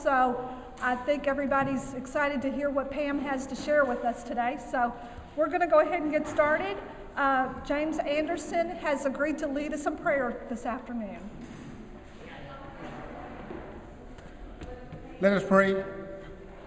so I think everybody's excited to hear what Pam has to share with us today. So we're going to go ahead and get started. James Anderson has agreed to lead us in prayer this afternoon. Let us pray.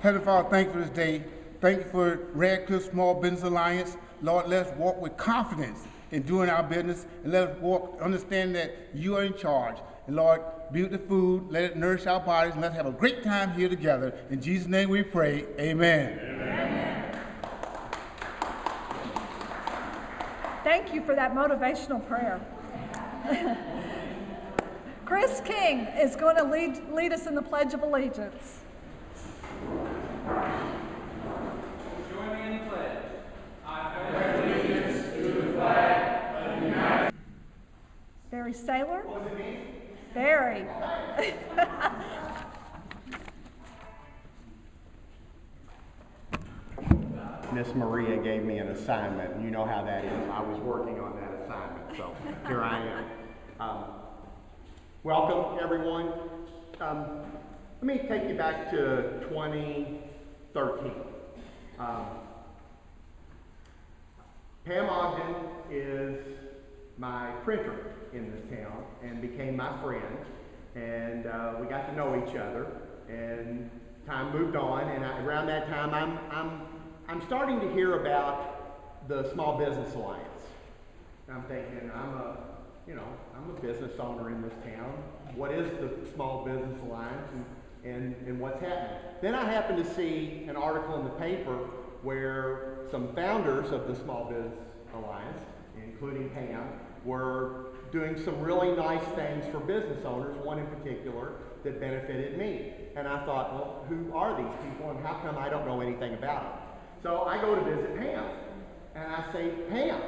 Heavenly Father, thank you for this day. Thank you for Red Cliff Small Business Alliance. Lord, let us walk with confidence in doing our business, and let us walk, understand that you are in charge. And Lord, be with the food, let it nourish our bodies, and let's have a great time here together. In Jesus' name we pray, amen. Amen. Thank you for that motivational prayer. Chris King is going to lead us in the Pledge of Allegiance. Join me in the pledge. I pledge allegiance to the flag of the United States. Barry Saylor? What does it mean? Barry. Miss Maria gave me an assignment, and you know how that is. I was working on that assignment, so here I am. Welcome, everyone. Let me take you back to 2013. Pam Ogden is my printer in this town and became my friend, and we got to know each other, and time moved on, and around that time I'm starting to hear about the Small Business Alliance. And I'm thinking, I'm a business owner in this town. What is the Small Business Alliance, and what's happening? Then I happened to see an article in the paper where some founders of the Small Business Alliance, including Pam, were doing some really nice things for business owners, one in particular that benefited me. And I thought, well, who are these people, and how come I don't know anything about them? So I go to visit Pam, and I say, Pam,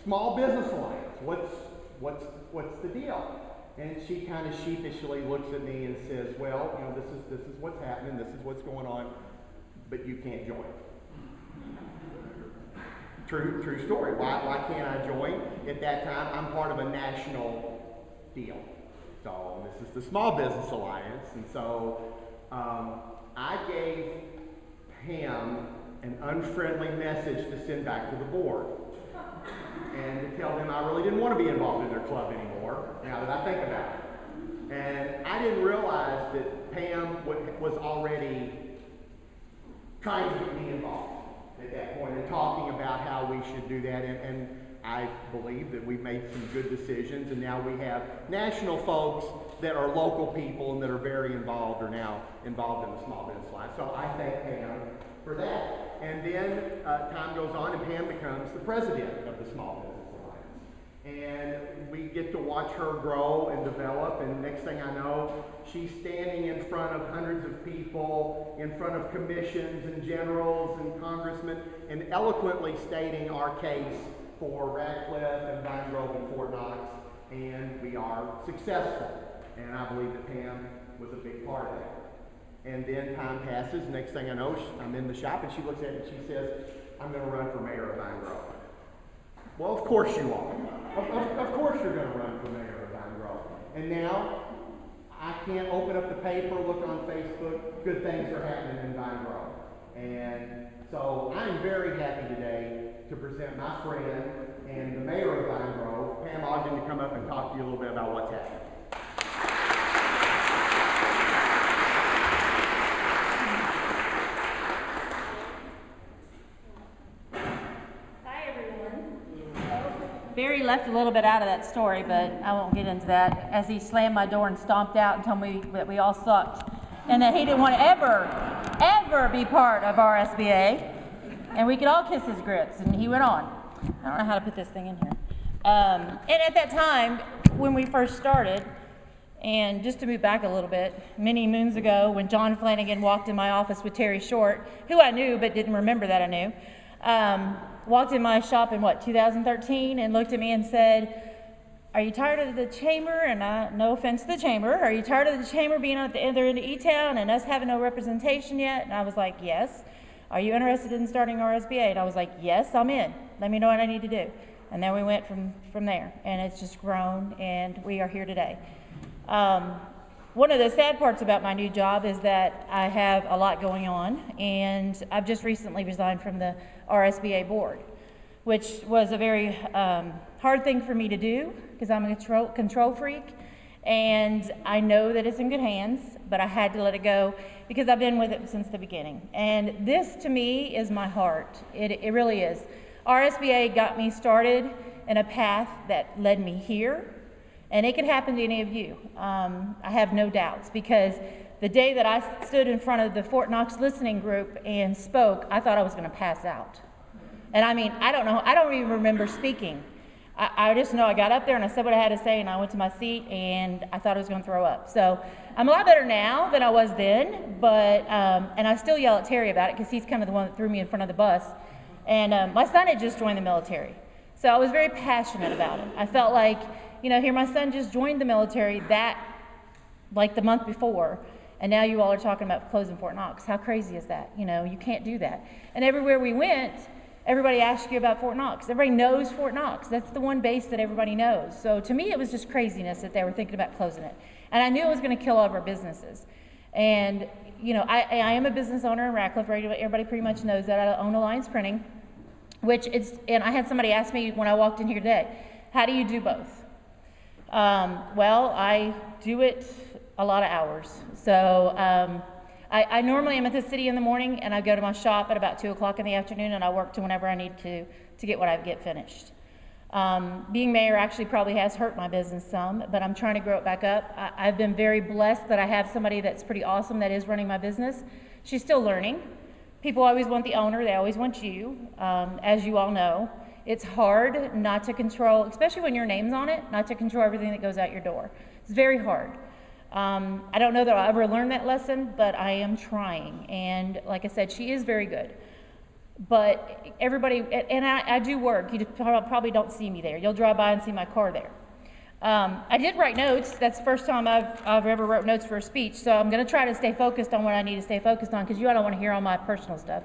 Small Business Alliance, what's the deal? And she kind of sheepishly looks at me and says, well, this is what's happening, this is what's going on, but you can't join. True story. Why can't I join? At that time, I'm part of a national deal. So this is the Small Business Alliance, and so I gave Pam an unfriendly message to send back to the board and to tell them I really didn't want to be involved in their club anymore, now that I think about it. And I didn't realize that Pam was already trying to get me involved at that point and talking about how we should do that, and I believe that we've made some good decisions, and now we have national folks that are local people and that are very involved, are now involved in the Small Business Alliance. So I thank Pam for that. And then time goes on, and Pam becomes the president of the Small Business Alliance. And we get to watch her grow and develop, and next thing I know, she's standing in front of hundreds of people, in front of commissions and generals and congressmen, and eloquently stating our case for Radcliffe and Vine Grove and Fort Knox, and we are successful. And I believe that Pam was a big part of that. And then time passes, next thing I know, I'm in the shop, and she looks at me and she says, I'm going to run for mayor of Vine Grove. Well, of course you are. Of course you're going to run for mayor of Vine Grove. And now, I can't open up the paper, look on Facebook, good things are happening in Vine Grove. And so I'm very happy today to present my friend and the mayor of Vine Grove, Pam Ogden, to come up and talk to you a little bit about what's happening. Barry left a little bit out of that story, but I won't get into that, as he slammed my door and stomped out and told me that we all sucked and that he didn't want to ever be part of RSBA, and we could all kiss his grits, and he went on. I don't know how to put this thing in here. And at that time, when we first started, and just to move back a little bit, many moons ago, when John Flanagan walked in my office with Terry Short, who I knew but didn't remember that I knew, walked in my shop in 2013, and looked at me and said, "Are you tired of the chamber?" And no offense to the chamber, "Are you tired of the chamber being at the other end of E-Town and us having no representation yet?" And I was like, "Yes." "Are you interested in starting RSBA?" And I was like, "Yes, I'm in. Let me know what I need to do." And then we went from there, and it's just grown, and we are here today. One of the sad parts about my new job is that I have a lot going on, and I've just recently resigned from the RSBA board, which was a very hard thing for me to do because I'm a control freak, and I know that it's in good hands, but I had to let it go because I've been with it since the beginning. And this, to me, is my heart. It really is. RSBA got me started in a path that led me here. And it could happen to any of you. I have no doubts, because the day that I stood in front of the Fort Knox listening group and spoke, I thought I was going to pass out. And I mean, I don't even remember speaking. I just know I got up there and I said what I had to say, and I went to my seat, and I thought I was going to throw up. So I'm a lot better now than I was then, but and I still yell at Terry about it because he's kind of the one that threw me in front of the bus. And my son had just joined the military, so I was very passionate about it. I felt like, here my son just joined the military like the month before, and now you all are talking about closing Fort Knox. How crazy is that? You can't do that. And everywhere we went, everybody asked you about Fort Knox. Everybody knows Fort Knox. That's the one base that everybody knows. So to me, it was just craziness that they were thinking about closing it. And I knew it was going to kill all of our businesses. And, I am a business owner in Ratcliffe. Everybody pretty much knows that. I own Alliance Printing, and I had somebody ask me when I walked in here today, how do you do both? Well, I do it a lot of hours. So I normally am at the city in the morning, and I go to my shop at about 2 o'clock in the afternoon, and I work to whenever I need to get what I get finished. Being mayor actually probably has hurt my business some, but I'm trying to grow it back up. I've been very blessed that I have somebody that's pretty awesome that is running my business. She's still learning. People always want the owner. They always want you, as you all know. It's hard not to control, especially when your name's on it, not to control everything that goes out your door. It's very hard. I don't know that I'll ever learn that lesson, but I am trying. And like I said, she is very good. But everybody, and I do work. You probably don't see me there. You'll drive by and see my car there. I did write notes. That's the first time I've ever wrote notes for a speech. So I'm going to try to stay focused on what I need to stay focused on, because you all don't want to hear all my personal stuff.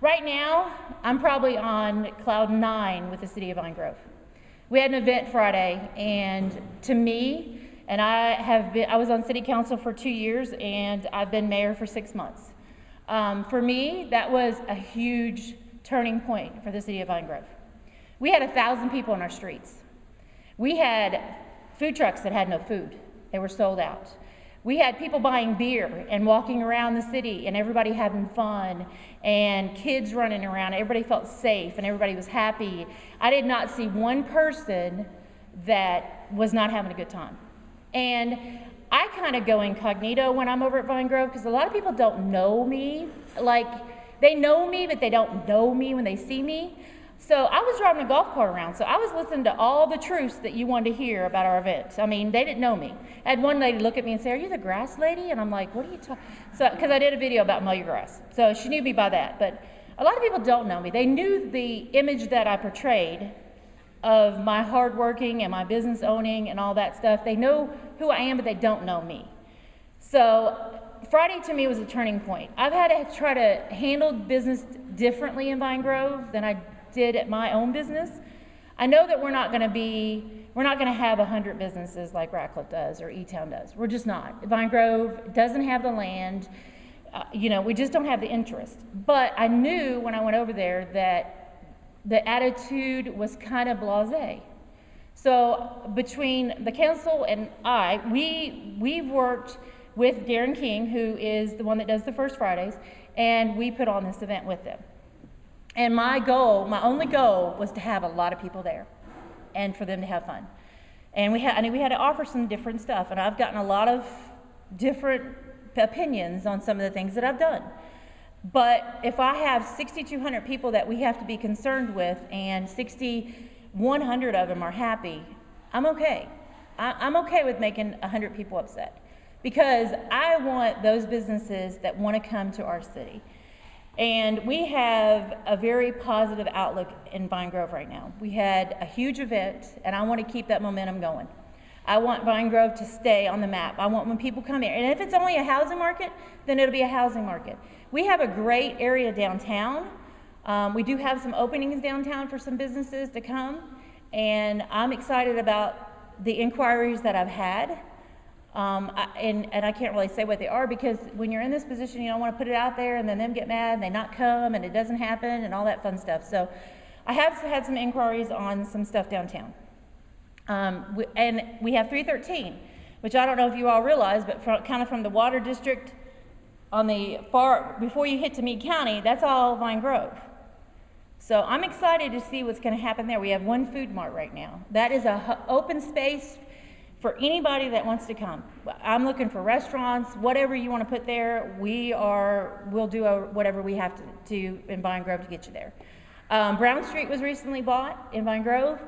Right now, I'm probably on cloud 9 with the city of Vine Grove. We had an event Friday, and to me, and I was on city council for 2 years, and I've been mayor for 6 months. For me, that was a huge turning point for the city of Vine Grove. We had 1,000 people in our streets. We had food trucks that had no food. They were sold out. We had people buying beer and walking around the city, and everybody having fun, and kids running around. Everybody felt safe, and everybody was happy. I did not see one person that was not having a good time. And I kind of go incognito when I'm over at Vine Grove, because a lot of people don't know me. Like, they know me, but they don't know me when they see me. So I was driving a golf cart around, so I was listening to all the truths that you wanted to hear about our event. I mean, they didn't know me. I had one lady look at me and say, "Are you the grass lady?" And I'm like, "What are you talking?" So, because I did a video about mow your grass. So she knew me by that. But a lot of people don't know me. They knew the image that I portrayed of my hardworking and my business owning and all that stuff. They know who I am, but they don't know me. So Friday to me was a turning point. I've had to try to handle business differently in Vine Grove than I did at my own business. I know that we're not going to have 100 businesses like Ratcliffe does or E-Town does. We're just not. Vine Grove doesn't have the land. We just don't have the interest. But I knew when I went over there that the attitude was kind of blasé. So between the council and we've worked with Darren King, who is the one that does the First Fridays, and we put on this event with them. And my only goal was to have a lot of people there and for them to have fun. And we had to offer some different stuff, and I've gotten a lot of different opinions on some of the things that I've done. But if I have 6,200 people that we have to be concerned with, and 6,100 of them are happy, I'm okay. I'm okay with making 100 people upset, because I want those businesses that want to come to our city. And we have a very positive outlook in Vine Grove right now. We had a huge event, and I want to keep that momentum going. I want Vine Grove to stay on the map. I want when people come here, and if it's only a housing market, then it'll be a housing market. We have a great area downtown. We do have some openings downtown for some businesses to come, and I'm excited about the inquiries that I've had. And I can't really say what they are, because when you're in this position, you don't want to put it out there and then them get mad and they not come and it doesn't happen and all that fun stuff. So I have had some inquiries on some stuff downtown. And we have 313, which I don't know if you all realize, but kind of from the water district on the far, before you hit to Meade County, that's all Vine Grove. So I'm excited to see what's going to happen there. We have one food mart right now. That is a open space for anybody that wants to come. I'm looking for restaurants, whatever you want to put there. We'll do whatever we have to do in Vine Grove to get you there. Brown Street was recently bought in Vine Grove.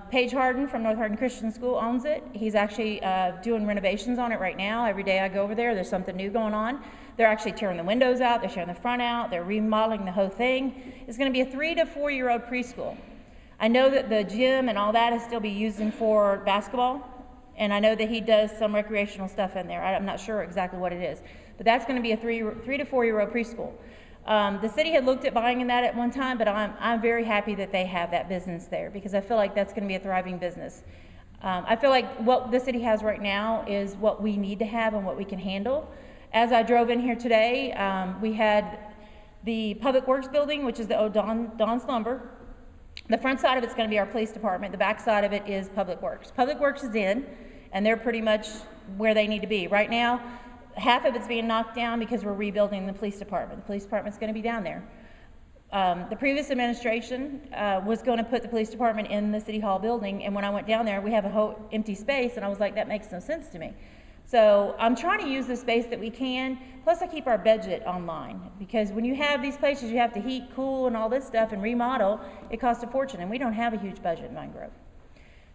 Paige Harden from North Hardin Christian School owns it. He's actually doing renovations on it right now. Every day I go over there, there's something new going on. They're actually tearing the windows out, they're tearing the front out, they're remodeling the whole thing. It's going to be a 3 to 4 year old preschool. I know that the gym and all that is still be using for basketball, and I know that he does some recreational stuff in there. I'm not sure exactly what it is, but that's going to be a 3 to 4 year old preschool. The city had looked at buying in that at one time, but I'm very happy that they have that business there, because I feel like that's going to be a thriving business. I feel like what the city has right now is what we need to have and what we can handle. As I drove in here today, we had the Public Works building, which is the old Don's Lumber. The front side of it's going to be our police department. The back side of it is Public Works. Public Works is in, and they're pretty much where they need to be. Right now, half of it's being knocked down because we're rebuilding the police department. The police department's going to be down there. The previous administration was going to put the police department in the City Hall building, and when I went down there, we have a whole empty space, and I was like, that makes no sense to me. So I'm trying to use the space that we can, plus I keep our budget online, because when you have these places you have to heat, cool, and all this stuff and remodel, it costs a fortune, and we don't have a huge budget in Vine Grove.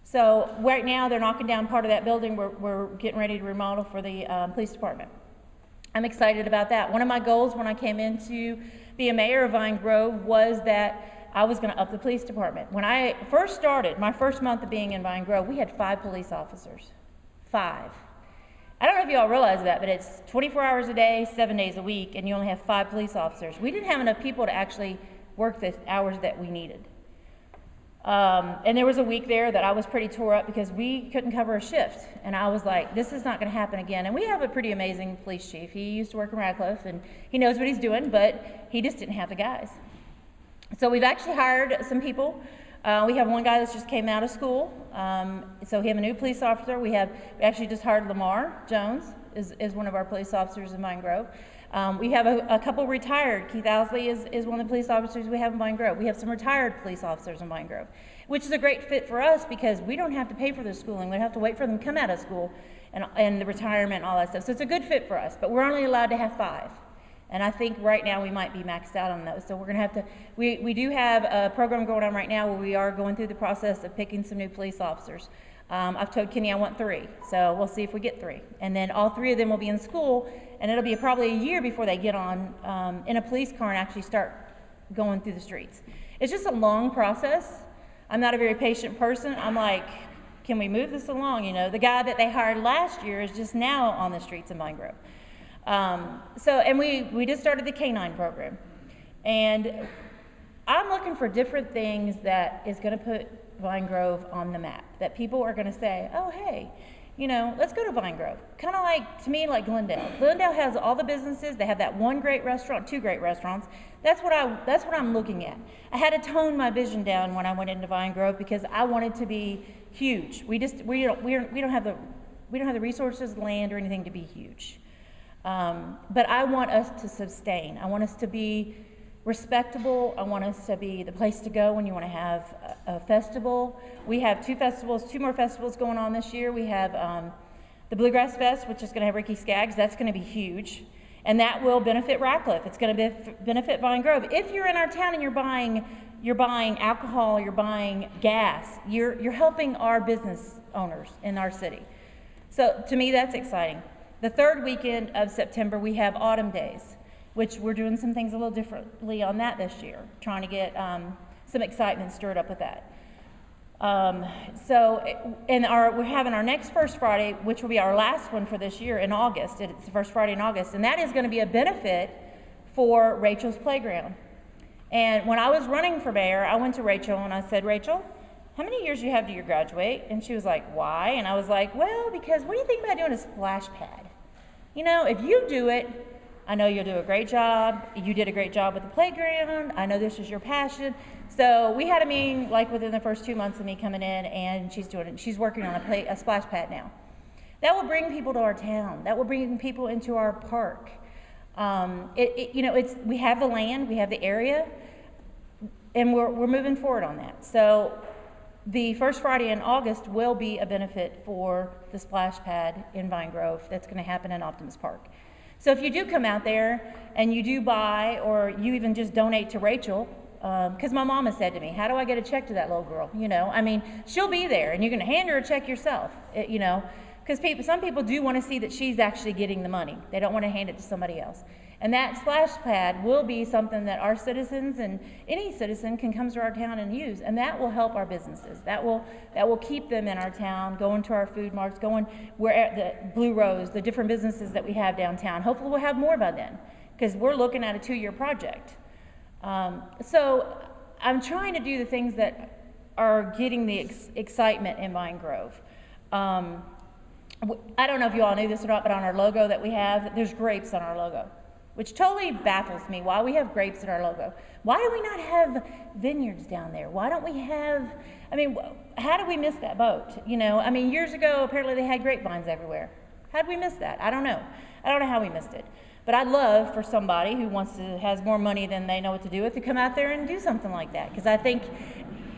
So right now they're knocking down part of that building. We're getting ready to remodel for the police department. I'm excited about that. One of my goals when I came in to be a mayor of Vine Grove was that I was going to up the police department. When I first started, my first month of being in Vine Grove, we had 5 police officers. 5. I don't know if you all realize that, but it's 24 hours a day, 7 days a week, and you only have 5 police officers. We didn't have enough people to actually work the hours that we needed. And there was a week there that I was pretty tore up because we couldn't cover a shift. And I was like, this is not going to happen again. And we have a pretty amazing police chief. He used to work in Radcliffe, and he knows what he's doing, but he just didn't have the guys. So we've actually hired some people. We have one guy that's just came out of school. So we have a new police officer. We actually just hired Lamar Jones is one of our police officers in Vine Grove. We have a couple retired. Keith Owsley is one of the police officers we have in Vine Grove. We have some retired police officers in Vine Grove, which is a great fit for us because we don't have to pay for their schooling. We don't have to wait for them to come out of school and the retirement and all that stuff. So it's a good fit for us, but we're only allowed to have 5. And I think right now we might be maxed out on those. So we're going to have to, we do have a program going on right now where we are going through the process of picking some new police officers. I've told Kenny I want 3, so we'll see if we get 3. And then all 3 of them will be in school, and it'll be probably a year before they get on in a police car and actually start going through the streets. It's just a long process. I'm not a very patient person. I'm like, can we move this along? You know, the guy that they hired last year is just now on the streets in Vine Grove. And we just started the K-9 program, and I'm looking for different things that is going to put Vine Grove on the map, that people are going to say, oh, hey, you know, let's go to Vine Grove. Kind of like, to me, like Glendale. Glendale has all the businesses. They have that one great restaurant, 2 great restaurants. That's what I'm looking at. I had to tone my vision down when I went into Vine Grove because I wanted to be huge. We don't have the resources, land, or anything to be huge. But I want us to sustain. I want us to be respectable. I want us to be the place to go when you want to have a festival. We have 2 more festivals going on this year. We have the Bluegrass Fest, which is going to have Ricky Skaggs. That's going to be huge. And that will benefit Radcliffe. It's going to benefit Vine Grove. If you're in our town and you're buying alcohol, you're buying gas, you're helping our business owners in our city. So to me, that's exciting. The 3rd weekend of September, we have Autumn Days, which we're doing some things a little differently on that this year, trying to get some excitement stirred up with that. We're having our next First Friday, which will be our last one for this year in August. It's the first Friday in August, and that is going to be a benefit for Rachel's Playground. And when I was running for mayor, I went to Rachel and I said, Rachel, how many years do you have to your graduate? And she was like, why? And I was like, well, because what do you think about doing a splash pad? You know, if you do it, I know you'll do a great job. You did a great job with the playground. I know this is your passion. So we had a meeting like within the first 2 months of me coming in, and she's working on a splash pad now. That will bring people to our town. That will bring people into our park. We have the land, we have the area, and we're moving forward on that. So the first Friday in August will be a benefit for the splash pad in Vine Grove that's going to happen in Optimus Park. So if you do come out there and you do buy, or you even just donate to Rachel, because my mama said to me, how do I get a check to that little girl? You know, I mean, she'll be there, and you can hand her a check yourself, because some people do want to see that she's actually getting the money. They don't want to hand it to somebody else. And that splash pad will be something that our citizens and any citizen can come to our town and use, and that will help our businesses. That will keep them in our town, going to our food marts, going where at the Blue Rose, the different businesses that we have downtown. Hopefully we'll have more by then, because we're looking at a 2-year project. So I'm trying to do the things that are getting the excitement in Vine Grove. I don't know if you all knew this or not, but on our logo that we have, there's grapes on our logo, which totally baffles me why we have grapes in our logo. Why do we not have vineyards down there? Why don't we have, how did we miss that boat? Years ago, apparently they had grapevines everywhere. How did we miss that? I don't know. I don't know how we missed it. But I'd love for somebody who has more money than they know what to do with to come out there and do something like that, because I think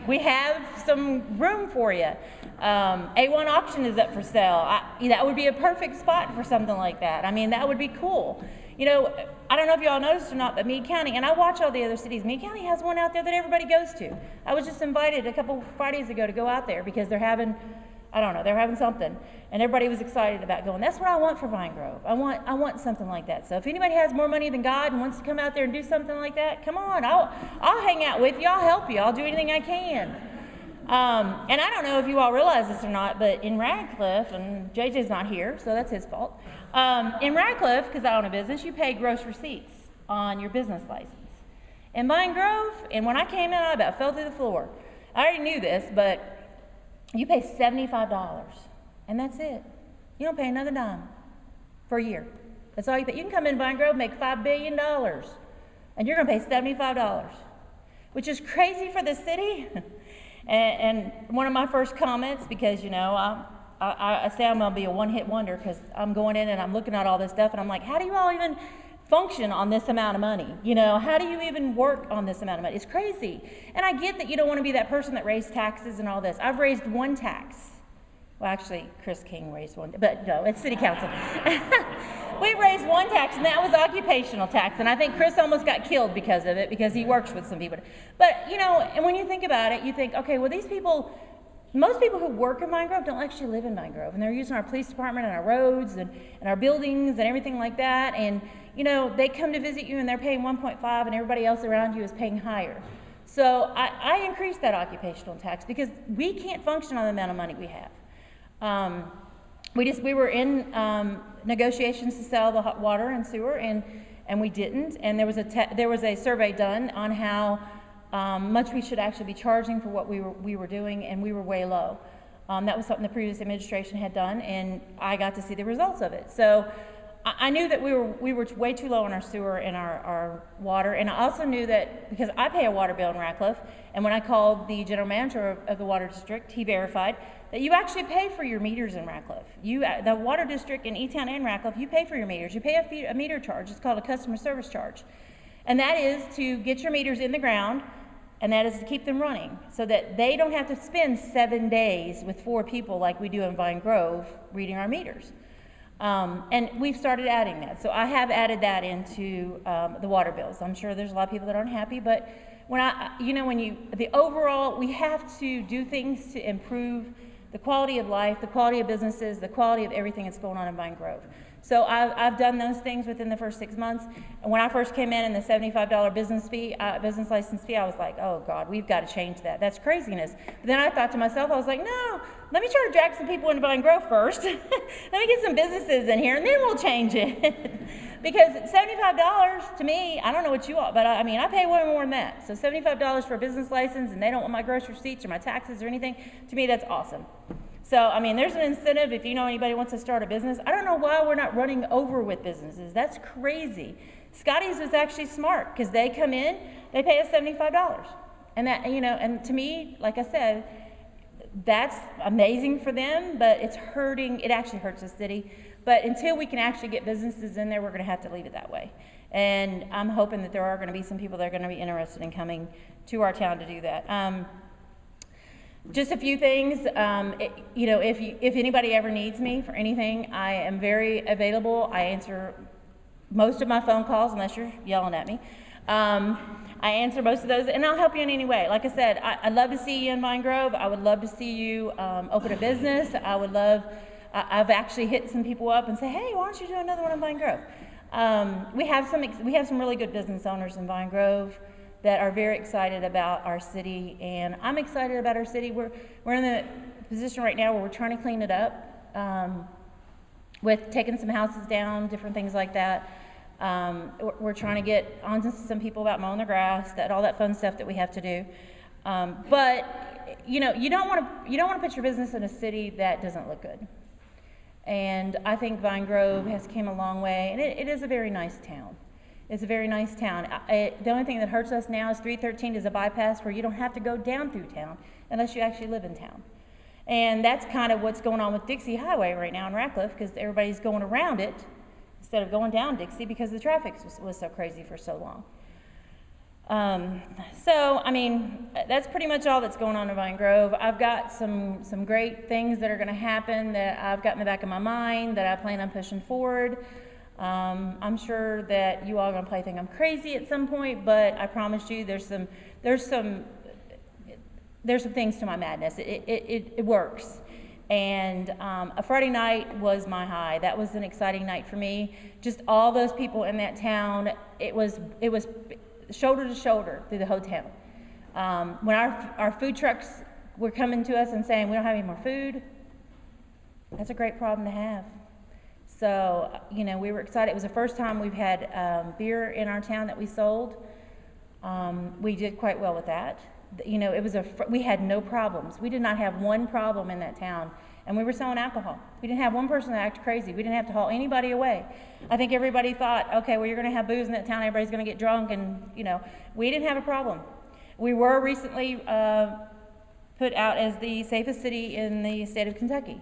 we have some room for you. A1 auction is up for sale. That would be a perfect spot for something like that. That would be cool. I don't know if y'all noticed or not, but Meade County, and I watch all the other cities, Meade County has one out there that everybody goes to. I was just invited a couple Fridays ago to go out there because they're having something, and everybody was excited about going. That's what I want for Vine Grove. I want something like that. So if anybody has more money than God and wants to come out there and do something like that, come on. I'll hang out with you. I'll help you. I'll do anything I can. And I don't know if you all realize this or not, but in Radcliffe, and JJ's not here, so that's his fault. In Radcliffe, because I own a business, you pay gross receipts on your business license. In Vine Grove, and when I came in, I about fell through the floor. I already knew this, but you pay $75, and that's it. You don't pay another dime for a year. That's all you pay. You can come in Vine Grove, make $5 billion, and you're going to pay $75, which is crazy for the city. And one of my first comments, because, I say I'm going to be a one-hit wonder, because I'm going in and I'm looking at all this stuff, and I'm like, how do you all even function on this amount of money? How do you even work on this amount of money? It's crazy. And I get that you don't want to be that person that raised taxes and all this. I've raised one tax. Well, actually, Chris King raised one, but no, it's city council. We raised one tax, and that was occupational tax. And I think Chris almost got killed because of it, because he works with some people. But, and when you think about it, you think, okay, well, most people who work in Vine Grove don't actually live in Vine Grove. And they're using our police department and our roads and our buildings and everything like that. And, they come to visit you and they're paying 1.5, and everybody else around you is paying higher. So I increased that occupational tax because we can't function on the amount of money we have. We were in negotiations to sell the hot water and sewer, and we didn't. And there was a survey done on how much we should actually be charging for what we were doing, and we were way low. That was something the previous administration had done, and I got to see the results of it. So I knew that we were way too low on our sewer and our water, and I also knew that because I pay a water bill in Radcliffe, and when I called the general manager of the water district, he verified that you actually pay for your meters in Radcliffe. The water district in E-Town and Radcliffe, you pay for your meters. You pay a meter charge. It's called a customer service charge, and that is to get your meters in the ground, and that is to keep them running so that they don't have to spend 7 days with 4 people like we do in Vine Grove reading our meters. And we've started adding that. So I have added that into the water bills. I'm sure there's a lot of people that aren't happy, but we have to do things to improve the quality of life, the quality of businesses, the quality of everything that's going on in Vine Grove. So I've done those things within the first 6 months. And when I first came in the $75 business license fee, I was like, oh God, we've got to change that. That's craziness. But then I thought to myself, I was like, no, let me try to drag some people into Vine Grove first. Let me get some businesses in here, and then we'll change it. Because $75 to me, I don't know what you all, but I mean, I pay way more than that. So $75 for a business license, and they don't want my grocery receipts or my taxes or anything, to me, that's awesome. So, I mean, there's an incentive if you know anybody wants to start a business. I don't know why we're not running over with businesses. That's crazy. Scotty's was actually smart because they come in, they pay us $75. And that, you know, and to me, like I said, that's amazing for them, but it's hurting, it actually hurts the city. But until we can actually get businesses in there, we're going to have to leave it that way. And I'm hoping that there are going to be some people that are going to be interested in coming to our town to do that. Just a few things, you know, if anybody ever needs me for anything, I am very available. I answer most of my phone calls, unless you're yelling at me. I answer most of those, and I'll help you in any way. Like I said, I'd love to see you in Vine Grove. I would love to see you open a business. I would love, I've actually hit some people up and say, hey, why don't you do another one in Vine Grove? We have some really good business owners in Vine Grove that are very excited about our city, and I'm excited about our city. We're in the position right now where we're trying to clean it up with taking some houses down, different things like that. We're trying to get on to some people about mowing the grass, all that fun stuff that we have to do. But you know, you don't want to put your business in a city that doesn't look good. And I think Vine Grove has came a long way, and it is a very nice town. It's a very nice town. The only thing that hurts us now is 313 is a bypass where you don't have to go down through town unless you actually live in town. And that's kind of what's going on with Dixie Highway right now in Ratcliffe, because everybody's going around it instead of going down Dixie because the traffic was so crazy for so long. So, I mean, that's pretty much all that's going on in Vine Grove. I've got some great things that are going to happen that I've got in the back of my mind that I plan on pushing forward. I'm sure that you all are going to probably think I'm crazy at some point, but I promise you there's some things to my madness. It works. And a Friday night was my high. That was an exciting night for me. Just all those people in that town, it was shoulder to shoulder through the whole town. When our food trucks were coming to us and saying we don't have any more food, that's a great problem to have. So, you know, we were excited. It was the first time we've had beer in our town that we sold. We did quite well with that. You know, we had no problems. We did not have one problem in that town, and we were selling alcohol. We didn't have one person that acted crazy. We didn't have to haul anybody away. I think everybody thought, okay, well, you're going to have booze in that town, everybody's going to get drunk, and, you know, we didn't have a problem. We were recently put out as the safest city in the state of Kentucky.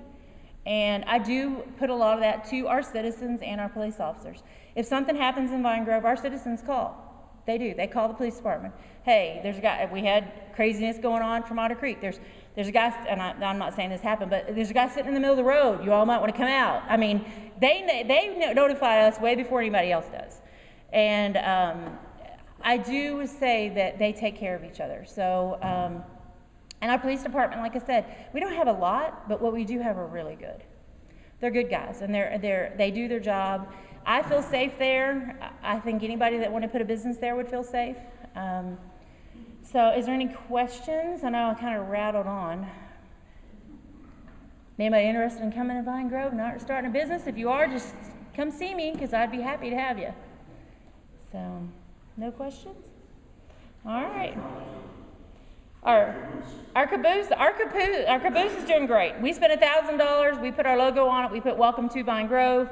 And I do put a lot of that to our citizens and our police officers. If something happens in Vine Grove, our citizens call. They do. They call the police department. Hey, there's a guy. We had craziness going on from Otter Creek. There's a guy, and I'm not saying this happened, but there's a guy sitting in the middle of the road. You all might want to come out. I mean, they notify us way before anybody else does. And I do say that they take care of each other. So, and our police department, like I said, we don't have a lot, but what we do have are really good. They're good guys, and they do their job. I feel safe there. I think anybody that wanted to put a business there would feel safe. So is there any questions? I know I kind of rattled on. Anybody interested in coming to Vine Grove, not starting a business? If you are, just come see me, because I'd be happy to have you. So, no questions? All right. Our caboose is doing great. We spent $1,000. We put our logo on it. We put "Welcome to Vine Grove."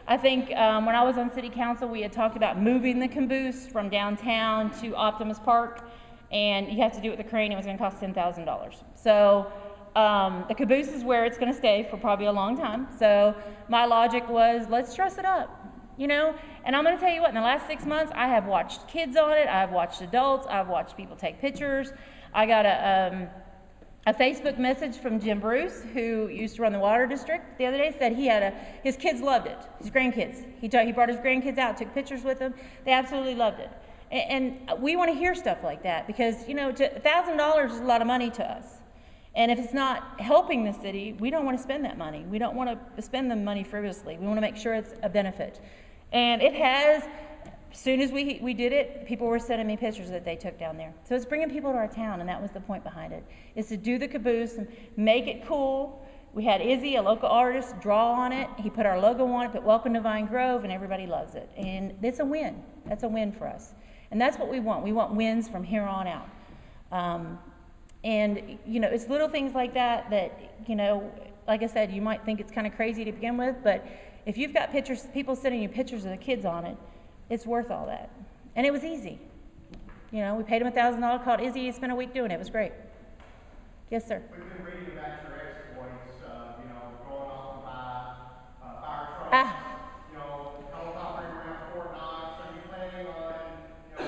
I think when I was on city council, we had talked about moving the caboose from downtown to Optimus Park, and you have to do it with a crane. It was going to cost $10,000. So the caboose is where it's going to stay for probably a long time. So my logic was, let's dress it up, you know. And I'm going to tell you what, in the last 6 months, I have watched kids on it. I've watched adults. I've watched people take pictures. I got a Facebook message from Jim Bruce, who used to run the water district, the other day, said his kids loved it, his grandkids. He brought his grandkids out, took pictures with them. They absolutely loved it. And we want to hear stuff like that because, you know, $1,000 is a lot of money to us. And if it's not helping the city, we don't want to spend that money. We don't want to spend the money frivolously. We want to make sure it's a benefit. And it has. As soon as we did it, people were sending me pictures that they took down there. So it's bringing people to our town, and that was the point behind it, is to do the caboose and make it cool, We had Izzy, a local artist, draw on it. He put our logo on it, put Welcome to Vine Grove, and everybody loves it. And it's a win. That's a win for us. And that's what we want. We want wins from here on out. And, you know, it's little things like that that, you know, like I said, you might think it's kind of crazy to begin with, but if you've got pictures, people sending you pictures of the kids on it, it's worth all that. And it was easy. You know, we paid him $1,000, called Izzy, he spent a week doing it. It was great. Yes, sir. We've been reading about your exploits, you know, going off and buy fire trucks, you know, helicoptering around Fort Knox. Are you planning on, you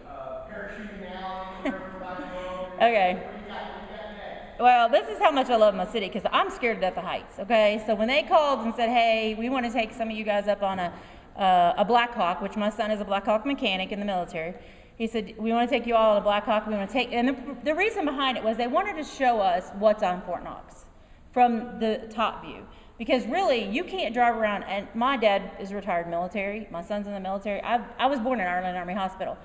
know, parachuting out wherever everybody goes? Okay. What do you got next? Well, this is how much I love my city, because I'm scared to death of heights, okay? So when they called and said, hey, we want to take some of you guys up on a Black Hawk, which my son is a Black Hawk mechanic in the military. He said, we want to take you all on a Black Hawk. We want to take, and the reason behind it was they wanted to show us what's on Fort Knox from the top view. Because really, you can't drive around, and my dad is retired military. My son's in the military. I was born in Ireland Army Hospital.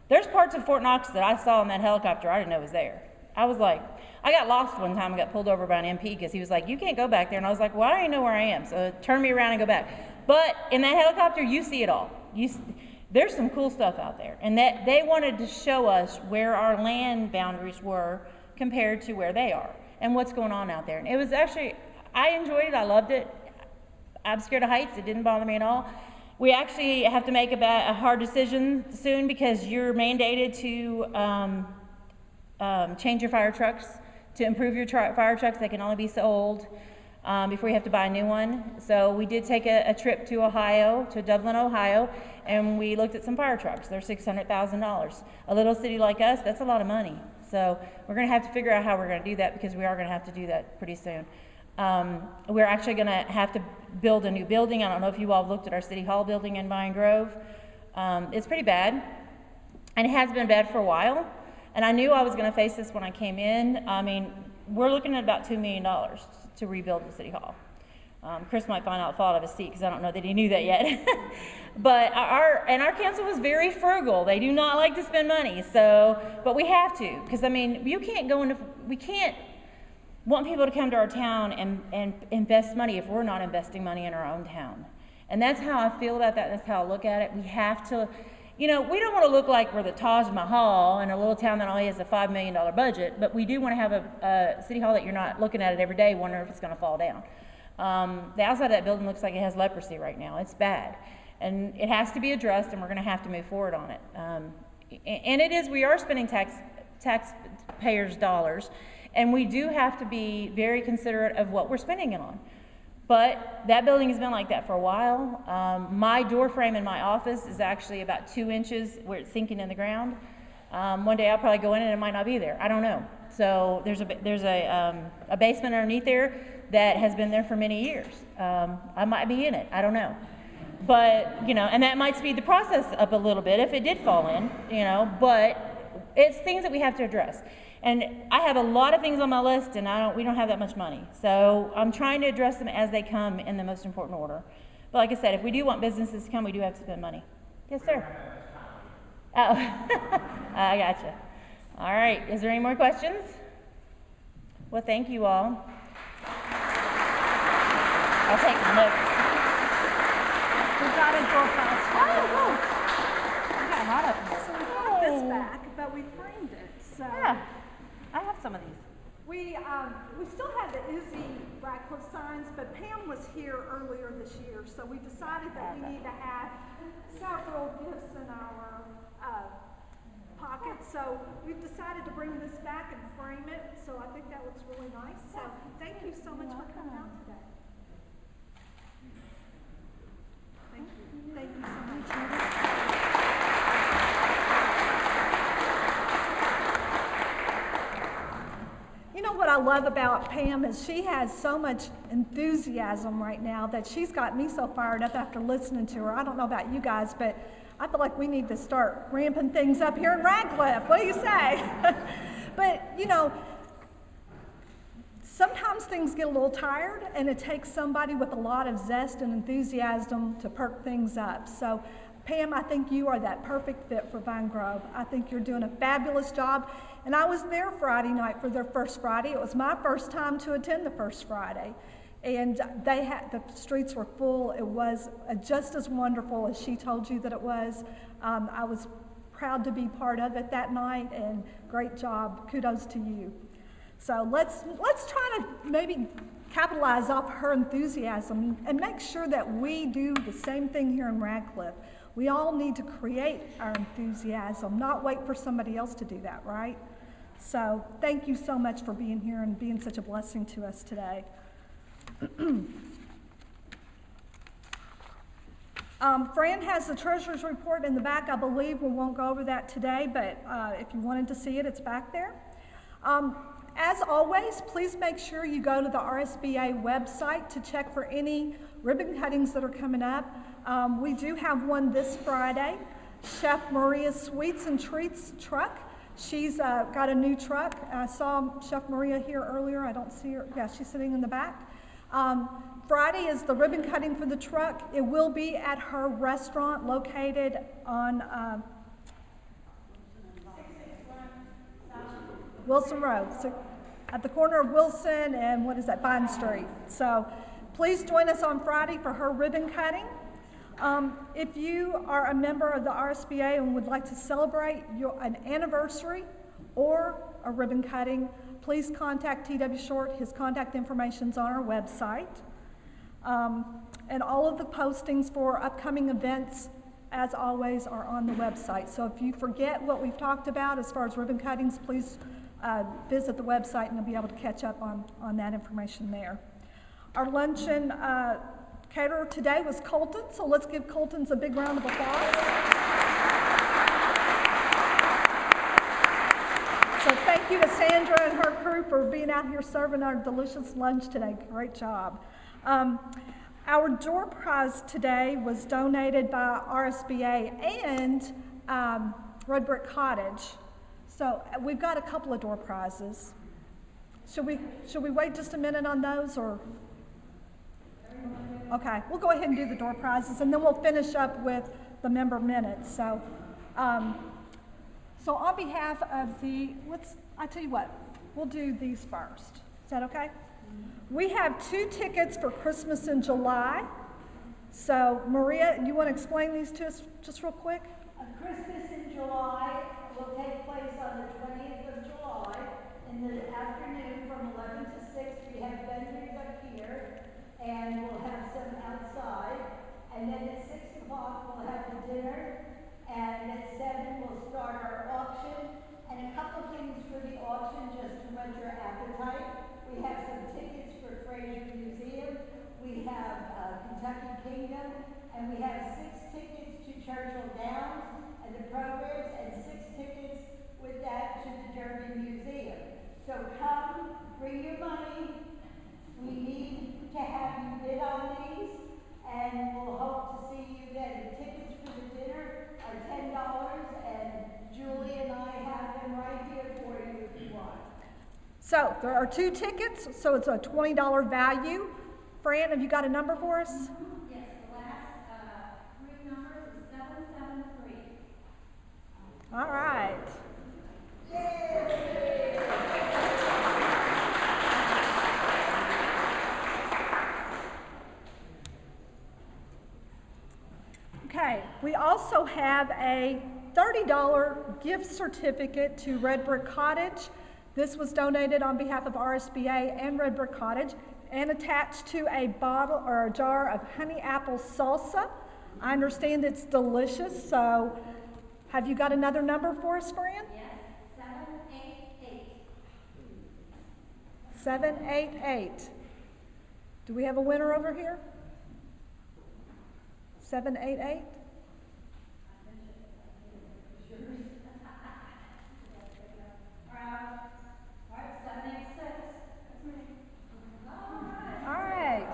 There's parts of Fort Knox that I saw in that helicopter I didn't know was there. I was like, I got lost one time. I got pulled over by an MP because he was like, you can't go back there. And I was like, well, I don't even know where I am. So turn me around and go back. But in that helicopter, you see it all. There's some cool stuff out there. And that they wanted to show us where our land boundaries were compared to where they are and what's going on out there. And it was actually, I enjoyed it. I loved it. I'm scared of heights. It didn't bother me at all. We actually have to make a hard decision soon because you're mandated to change your fire trucks, to improve your fire trucks. They can only be so old before you have to buy a new one. So we did take a trip to Ohio, to Dublin, Ohio, and we looked at some fire trucks. They're $600,000. A little city like us, that's a lot of money. So we're going to have to figure out how we're going to do that because we are going to have to do that pretty soon. We're actually going to have to build a new building. I don't know if you all have looked at our City Hall building in Vine Grove. It's pretty bad, and it has been bad for a while. And I knew I was going to face this when I came in. I mean, we're looking at about $2 million to rebuild the City Hall. Chris might find out fall out of his seat because I don't know that he knew that yet. But our council was very frugal. They do not like to spend money. So, but we have to, because I mean, we can't want people to come to our town and invest money if we're not investing money in our own town. And that's how I feel about that. That's how I look at it. We have to, you know, we don't want to look like we're the Taj Mahal in a little town that only has a $5 million budget, but we do want to have a city hall that you're not looking at it every day wondering if it's going to fall down. The outside of that building looks like it has leprosy right now. It's bad. And it has to be addressed, and we're going to have to move forward on it. And it is, we are spending taxpayers' dollars, and we do have to be very considerate of what we're spending it on. But that building has been like that for a while. My door frame in my office is actually about 2 inches where it's sinking in the ground. One day I'll probably go in and it might not be there. I don't know. So there's a basement underneath there that has been there for many years. I might be in it. I don't know. But, you know, and that might speed the process up a little bit if it did fall in, you know, but it's things that we have to address. And I have a lot of things on my list, and we don't have that much money. So I'm trying to address them as they come in the most important order. But like I said, if we do want businesses to come, we do have to spend money. Yes, sir. Oh, I gotcha. All right. Is there any more questions? Well, thank you all. I'll take notes. We got it real fast. Oh, I got a lot of them. So we got this back, but we framed it. So Yeah, I have some of these. we still had the Izzy Radcliffe signs, but Pam was here earlier this year, so we decided that we need to have several gifts in our pockets. So we've decided to bring this back and frame it. So I think that looks really nice. So thank you so much for coming out today. Thank you. Thank you so much. You know what I love about Pam is she has so much enthusiasm right now that she's got me so fired up after listening to her. I don't know about you guys, but I feel like we need to start ramping things up here in Radcliffe. What do you say? But, you know, sometimes things get a little tired, and it takes somebody with a lot of zest and enthusiasm to perk things up. So Pam, I think you are that perfect fit for Vine Grove. I think you're doing a fabulous job. And I was there Friday night for their first Friday. It was my first time to attend the first Friday. And the streets were full. It was just as wonderful as she told you that it was. I was proud to be part of it that night, and great job. Kudos to you. So let's try to maybe capitalize off her enthusiasm and make sure that we do the same thing here in Radcliffe. We all need to create our enthusiasm, not wait for somebody else to do that, right? So thank you so much for being here and being such a blessing to us today. Fran has the treasurer's report in the back. I believe we won't go over that today, but if you wanted to see it, it's back there. As always, please make sure you go to the RSBA website to check for any ribbon cuttings that are coming up. We do have one this Friday. Chef Maria's Sweets and Treats truck. She's got a new truck. I saw Chef Maria here earlier. I don't see her. Yeah, she's sitting in the back. Friday is the ribbon cutting for the truck. It will be at her restaurant located on Wilson Road, so at the corner of Wilson and what is that, Vine Street. So please join us on Friday for her ribbon cutting. If you are a member of the RSBA and would like to celebrate an anniversary or a ribbon cutting, please contact T.W. Short. His contact information is on our website. And all of the postings for upcoming events, as always, are on the website. So if you forget what we've talked about as far as ribbon cuttings, please visit the website and you'll be able to catch up on that information there. Our luncheon caterer today was Colton, so let's give Colton's a big round of applause. So thank you to Sandra and her crew for being out here serving our delicious lunch today. Great job. Our door prize today was donated by RSBA and Red Brick Cottage. So we've got a couple of door prizes. Should we wait just a minute on those, or? Okay, we'll go ahead and do the door prizes, and then we'll finish up with the member minutes. So, so on behalf of I tell you what, we'll do these first. Is that okay? We have 2 tickets for Christmas in July. So Maria, you want to explain these to us just real quick? Christmas in July will take place on the 20th of July in the afternoon from 11 to 6. We have vendors up here, and we'll have some outside. And then at 6 o'clock we'll have the dinner, and at 7 we'll start our auction. And a couple things for the auction, just to whet your appetite. We have some tickets for Fraser Museum. We have Kentucky Kingdom, and we have 6 tickets to Churchill Downs and the programs, and 6 tickets with that to the Derby Museum. So come, bring your money. We need to have you bid on these, and we'll hope to see you then. The tickets for the dinner are $10, and Julie and I have them right here for you if you want. So there are 2 tickets, so it's a $20 value. Fran, have you got a number for us? Yes, the last 3 numbers is 773. All right. Okay, we also have a $30 gift certificate to Red Brick Cottage. This was donated on behalf of RSBA and Red Brick Cottage and attached to a bottle or a jar of honey apple salsa. I understand it's delicious, so have you got another number for us, Fran? Yes, 788. 788. Do we have a winner over here? 788? All right, 786. That's me. All right.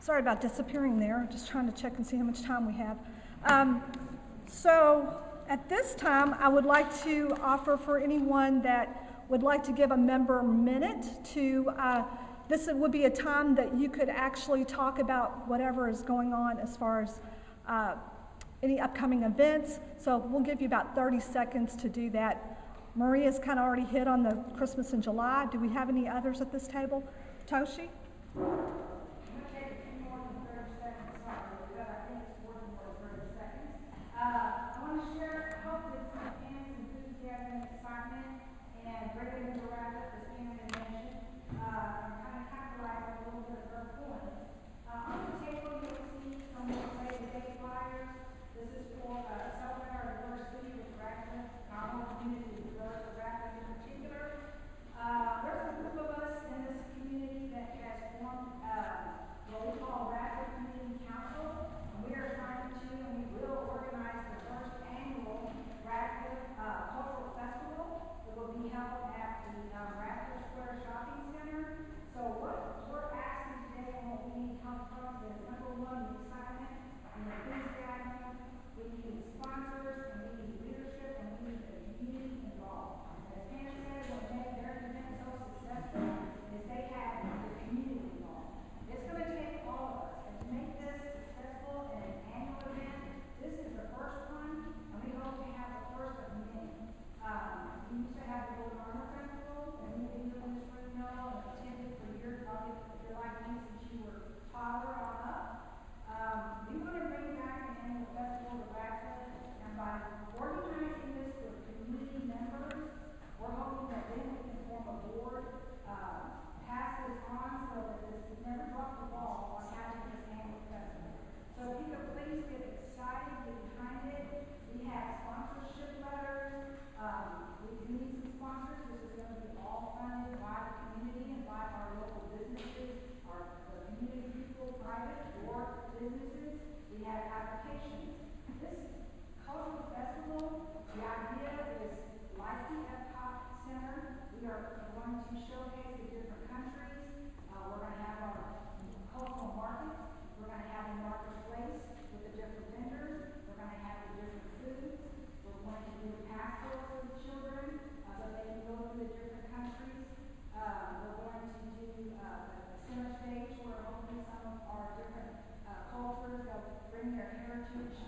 Sorry about disappearing there. Just trying to check and see how much time we have. So at this time, I would like to offer for anyone that would like to give a member a minute to, this would be a time that you could actually talk about whatever is going on as far as any upcoming events. So we'll give you about 30 seconds to do that. Maria's kind of already hit on the Christmas in July. Do we have any others at this table? Toshi? I want to share, I hope it's Pam's enthusiasm and excitement and great interactive as Pam had mentioned, and kind of capitalize on a little bit of her points. On the table, you'll see some of the day flyers. This is for celebrate our diversity with Radcliffe, our own community with Radcliffe in particular. There's a group of us in this community that has formed what we call Radcliffe Community Council, and we are trying to, and we will organize the first annual Radcliffe Cultural Festival that will be held at the Radcliffe Square Shopping Center. So what we're asking today and what we need help from is number one, the excitement and the enthusiasm. We need sponsors, and we need leadership, and we need the community involved. As Pam said, what made their event so successful is they had the community involved. It's going to take all of us, and to make this successful in an annual event, this is the first one, and we hope to have the first of many. We used to have the Golden Armor Festival, and we've been doing this for and attended for years, probably if you're like me since you were toddler on up. We want to bring back an annual festival to Radcliffe, and by organizing this with community members, we're hoping that then we can form a board, pass this on so that this never drop the ball on having this annual festival. So if you could please get excited, get behind it. We have sponsorship letters. We do need some sponsors. This is going to be all funded by the community and by our local businesses, the community people, private or businesses. We have applications. This cultural festival, the idea is like the Epcot Center. We are going to showcase the different countries. We're going to have our cultural markets. We're going to have a marketplace with the different vendors. We're going to have the different foods. We're going to do passports for the children so they can go to the different countries. We're going to do a center stage where hopefully some of our different cultures, they'll bring their heritage,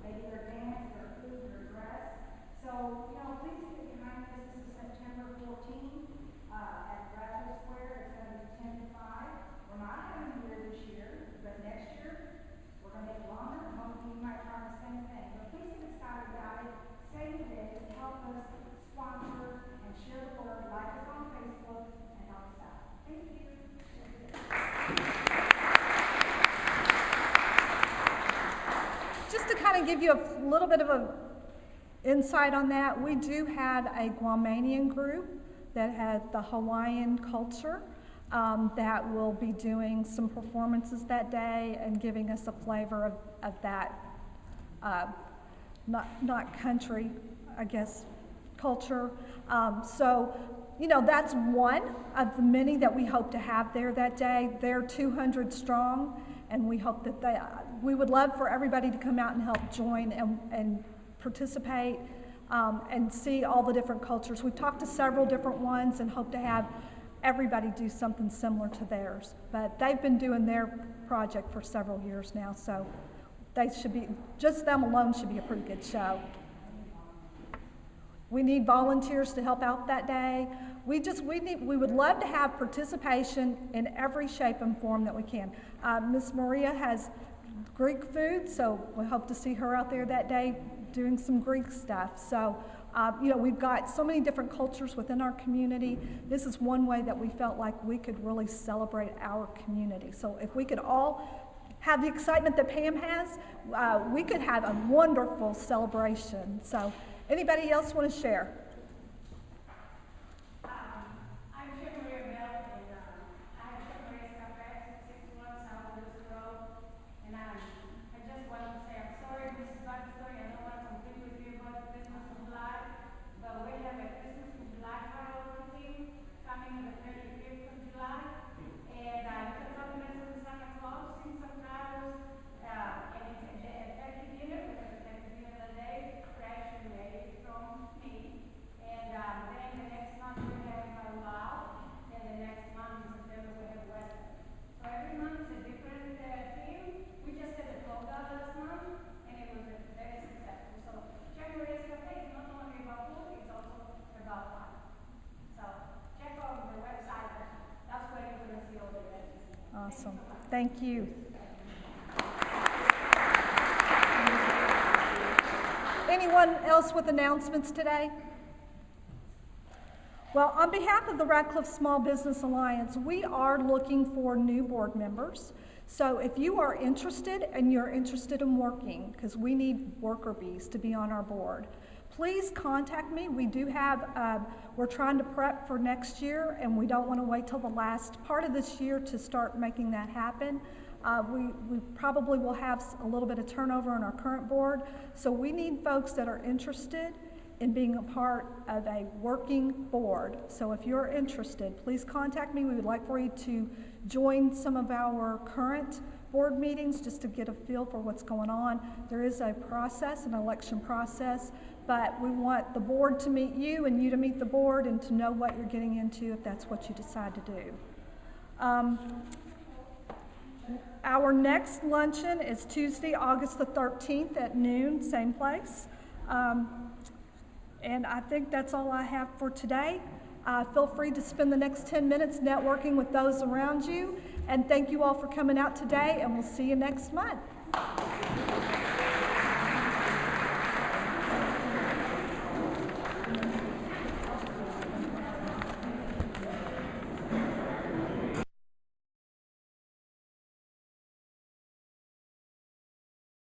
maybe their dance, their food, their dress. So, please get behind this. This is September 14th at Radcliffe Square. It's going to be 10 to 5. We're not having a year this year, but next year we're going to make it longer, and hopefully you might try the same thing. But please get excited about it. Save the day, help us sponsor and share the word, like us on Facebook, and help us out. Thank you. Just to kind of give you a little bit of a insight on that, we do have a Guamanian group that has the Hawaiian culture that will be doing some performances that day and giving us a flavor of that, not country, I guess, culture. So, that's one of the many that we hope to have there that day. They're 200 strong, and we hope that we would love for everybody to come out and help join and participate and see all the different cultures. We've talked to several different ones and hope to have everybody do something similar to theirs. But they've been doing their project for several years now, so they should be, just them alone should be a pretty good show. We need volunteers to help out that day. We would love to have participation in every shape and form that we can. Miss Maria has Greek food, so we hope to see her out there that day doing some Greek stuff. So, we've got so many different cultures within our community. This is one way that we felt like we could really celebrate our community. So if we could all have the excitement that Pam has, we could have a wonderful celebration. So anybody else want to share? Coming on the 35th of July, and Thank you. Anyone else with announcements today? Well, on behalf of the Radcliffe Small Business Alliance, we are looking for new board members. So if you are interested and you're interested in working, because we need worker bees to be on our board, please contact me. We do have, we're trying to prep for next year, and we don't want to wait till the last part of this year to start making that happen. We probably will have a little bit of turnover on our current board, so we need folks that are interested in being a part of a working board. So if you're interested, please contact me. We would like for you to join some of our current board meetings just to get a feel for what's going on. There is a process, an election process, but we want the board to meet you and you to meet the board and to know what you're getting into if that's what you decide to do. Our next luncheon is Tuesday, August the 13th at noon, same place. And I think that's all I have for today. Feel free to spend the next 10 minutes networking with those around you. And thank you all for coming out today, and we'll see you next month.